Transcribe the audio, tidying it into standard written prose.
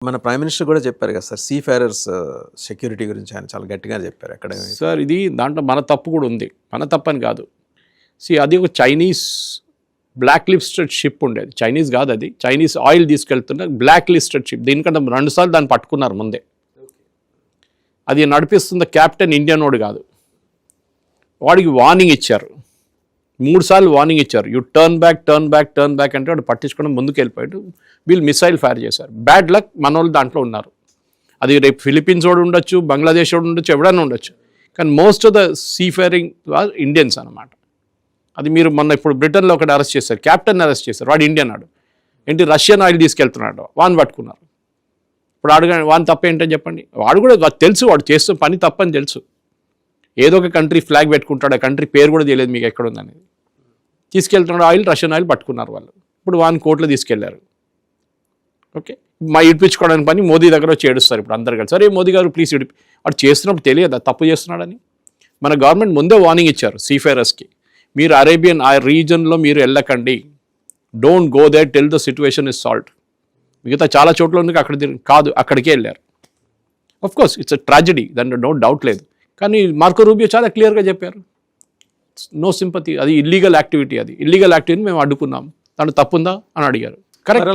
మన prime minister కూడా చెప్పారు కదా సార్, సీఫేరర్స్ సెక్యూరిటీ గురించి ఆయన చాలా గట్టిగా చెప్పారు. అక్కడ సార్ ఇది దాంట్లో మన తప్పు కూడా ఉంది, మన తప్పని కాదు. అది ఒక చైనీస్ బ్లాక్ లిస్టెడ్ షిప్ ఉండేది, చైనీస్ కాదు అది, చైనీస్ ఆయిల్ తీసుకెళ్తున్న బ్లాక్ లిస్టెడ్ షిప్. దీనికంటే 2 సార్లు దాన్ని పట్టుకున్నారు ముందే. అది నడిపిస్తున్న క్యాప్టెన్ ఇండియన్ వాడు కాదు, వాడికి వార్నింగ్ ఇచ్చారు, 3 సార్లు వార్నింగ్ ఇచ్చారు. యూ టర్న్ బ్యాక్ అంటే వాడు పట్టించుకోవడం ముందుకు వెళ్ళిపోయాడు. వీళ్ళు మిసైల్ ఫైర్ చేశారు. బ్యాడ్ లక్ మన వాళ్ళు దాంట్లో ఉన్నారు. అది రేపు ఫిలిప్పీన్స్ వాడు ఉండొచ్చు, బంగ్లాదేశ్ వాడు ఉండొచ్చు, ఎవడైనా ఉండొచ్చు, కానీ మోస్ట్ ఆఫ్ ద సీఫేరింగ్ ఇండియన్స్ అనమాట. అది మీరు మొన్న ఇప్పుడు బ్రిటన్లో ఒకటి అరెస్ట్ చేశారు, క్యాప్టెన్ అరెస్ట్ చేశారు, వాడు ఇండియన్ వాడు. ఏంటి రష్యన్ ఆయిల్ తీసుకెళ్తున్నాడు, వాడిని పట్టుకున్నారు. ఇప్పుడు అడగండి వాని తప్ప ఏంటని చెప్పండి. వాడు కూడా తెలుసు, వాడు చేస్తున్న పని తప్పని తెలుసు. ఏదో ఒక కంట్రీ ఫ్లాగ్ పెట్టుకుంటాడు, ఆ కంట్రీ పేరు కూడా తెలియదు మీకు ఎక్కడ ఉందనేది. తీసుకెళ్తున్నాడు ఆయిల్, రష్యన్ ఆయిల్ పట్టుకున్నారు వాళ్ళు. ఇప్పుడు వాని కోర్టులో తీసుకెళ్లారు. ఓకే, మా ఇడిపించుకోవడానికి పని మోదీ దగ్గర వచ్చి ఏడుస్తారు ఇప్పుడు అందరు కలిసి. సరే మోదీ గారు ప్లీజ్ వాడు చేస్తున్నప్పుడు తెలియదా తప్పు చేస్తున్నాడని? మన గవర్నమెంట్ ముందే వార్నింగ్ ఇచ్చారు సీఫేరర్స్కి, మీరు అరేబియన్ ఆ రీజన్లో మీరు వెళ్ళకండి, don't go there till the situation is solved. మిగతా చాలా చోట్ల ఉంది అక్కడ కాదు, అక్కడికే వెళ్ళారు. Of course it's a tragedy, దాంట్లో నో డౌట్ లేదు. కానీ మార్కో రూబియో చాలా క్లియర్గా చెప్పారు, నో సింపతి, అది ఇల్లీగల్ యాక్టివిటీ, అది ఇల్లీగల్ యాక్టివిటీ మేము అడ్డుకున్నాం, దాంట్లో తప్పుందా అని అడిగారు. కరెక్ట్.